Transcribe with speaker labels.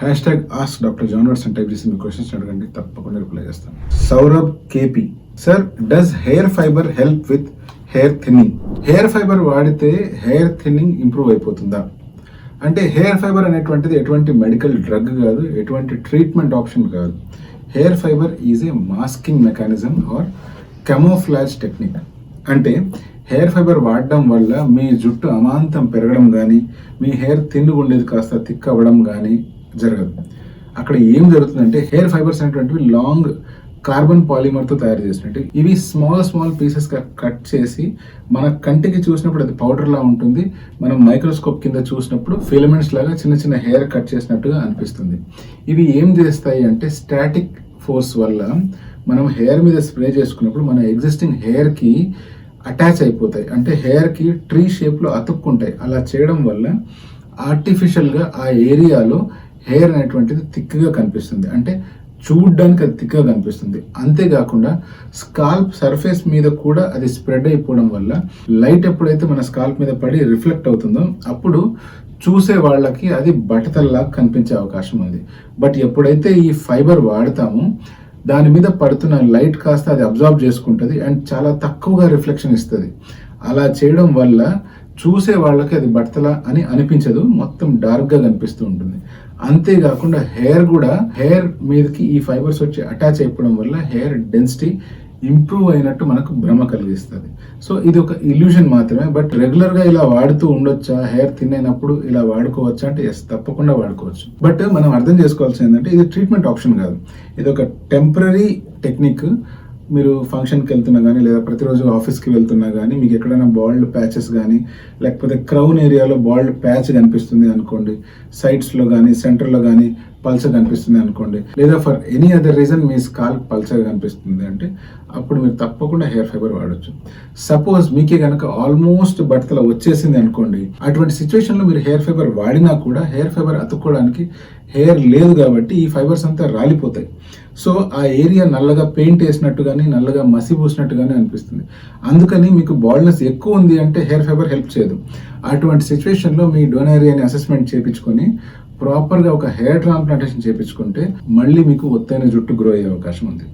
Speaker 1: Ask doctor John Watson type చేసి మీ questions అడగండి, తప్పకుండా రిప్లై చేస్తాను. Saurabh KP, sir does hair fibre help with hair thinning? Hair fibre వాడితే హెయిర్ థిన్నింగ్ ఇంప్రూవ్ అయిపోతుందా అంటే, హెయిర్ ఫైబర్ అనేటువంటిది ఎటువంటి మెడికల్ డ్రగ్ కాదు, ఎటువంటి ట్రీట్మెంట్ ఆప్షన్ కాదు. Hair fiber is a masking mechanism or camouflage technique. అంటే హెయిర్ ఫైబర్ వాడడం వల్ల మీ జుట్టు అమాంతం పెరగడం కానీ, మీ హెయిర్ థిన్గా ఉండేది కాస్త థిక్ అవ్వడం కానీ జరగదు. అక్కడ ఏం జరుగుతుందంటే, హెయిర్ ఫైబర్స్ అనేటువంటివి లాంగ్ కార్బన్ పాలిమర్తో తయారు చేసినట్టు ఇవి స్మాల్ పీసెస్గా కట్ చేసి మన కంటికి చూసినప్పుడు అది పౌడర్లా ఉంటుంది, మనం మైక్రోస్కోప్ కింద చూసినప్పుడు ఫిలమెంట్స్ లాగా చిన్న హెయిర్ కట్ చేసినట్టుగా అనిపిస్తుంది. ఇవి ఏం చేస్తాయి అంటే, స్టాటిక్ ఫోర్స్ వల్ల మనం హెయిర్ మీద స్ప్రే చేసుకున్నప్పుడు మన ఎగ్జిస్టింగ్ హెయిర్కి అటాచ్ అయిపోతాయి, అంటే హెయిర్కి ట్రీ షేప్లో అతుక్కుంటాయి. అలా చేయడం వల్ల ఆర్టిఫిషియల్గా ఆ ఏరియాలో హెయిర్ అనేటువంటిది థిక్గా కనిపిస్తుంది, అంటే చూడ్డానికి అది థిక్గా కనిపిస్తుంది. అంతేకాకుండా స్కాల్ప్ సర్ఫేస్ మీద కూడా అది స్ప్రెడ్ అయిపోవడం వల్ల లైట్ ఎప్పుడైతే మన స్కాల్ప్ మీద పడి రిఫ్లెక్ట్ అవుతుందో అప్పుడు చూసే వాళ్ళకి అది బట్టతల్లాగా కనిపించే అవకాశం ఉంది. బట్ ఎప్పుడైతే ఈ ఫైబర్ వాడతామో దాని మీద పడుతున్న లైట్ కాస్త అది అబ్జార్బ్ చేసుకుంటుంది అండ్ చాలా తక్కువగా రిఫ్లెక్షన్ ఇస్తుంది. అలా చేయడం వల్ల చూసే వాళ్ళకి అది బట్టతల అని అనిపించదు, మొత్తం డార్క్గా కనిపిస్తూ ఉంటుంది. అంతేకాకుండా హెయిర్ మీదకి ఈ ఫైబర్స్ వచ్చి అటాచ్ అయిపోవడం వల్ల హెయిర్ డెన్సిటీ ఇంప్రూవ్ అయినట్టు మనకు భ్రమ కలిగిస్తుంది. సో ఇది ఒక ఇల్యూషన్ మాత్రమే. బట్ రెగ్యులర్గా ఇలా వాడుతూ ఉండొచ్చా, హెయిర్ థిన్ అయినప్పుడు ఇలా వాడుకోవచ్చా అంటే ఎస్, తప్పకుండా వాడుకోవచ్చు. బట్ మనం అర్థం చేసుకోవాల్సింది ఏంటంటే, ఇది ట్రీట్మెంట్ ఆప్షన్ కాదు, ఇది ఒక టెంపరీ టెక్నిక్. మీరు ఫంక్షన్కి వెళ్తున్నా కానీ, లేదా ప్రతిరోజు ఆఫీస్కి వెళ్తున్నా కానీ, మీకు ఎక్కడైనా బాల్డ్ ప్యాచెస్ కానీ, లేకపోతే క్రౌన్ ఏరియాలో బాల్డ్ ప్యాచ్ కనిపిస్తుంది అనుకోండి, సైడ్స్లో కానీ సెంటర్లో కానీ పల్చర్ కనిపిస్తుంది అనుకోండి, లేదా ఫర్ ఎనీ అదర్ రీజన్ మీ స్కాల్ప్ పల్చర్ కనిపిస్తుంది అంటే, అప్పుడు మీరు తప్పకుండా హెయిర్ ఫైబర్ వాడచ్చు. సపోజ్ మీకే కనుక ఆల్మోస్ట్ బట్టతల వచ్చేసింది అనుకోండి, అటువంటి సిచ్యువేషన్లో మీరు హెయిర్ ఫైబర్ వాడినా కూడా హెయిర్ ఫైబర్ అతుక్కోవడానికి హెయిర్ లేదు కాబట్టి ఈ ఫైబర్స్ అంతా రాలిపోతాయి. సో ఆ ఏరియా నల్లగా పెయింట్ వేసినట్టు కానీ, నల్లగా మసి పూసినట్టు కానీ అనిపిస్తుంది. అందుకని మీకు బాల్డ్నెస్ ఎక్కువ ఉంది అంటే హెయిర్ ఫైబర్ హెల్ప్ చేయదు. అటువంటి సిచ్యువేషన్లో మీ డోనేరియాని అసెస్మెంట్ చేయించుకొని ప్రాపర్గా ఒక హెయిర్ ట్రాన్స్ప్లాంటేషన్ చేయించుకుంటే మళ్ళీ మీకు ఒత్తైన జుట్టు గ్రో అయ్యే అవకాశం ఉంది.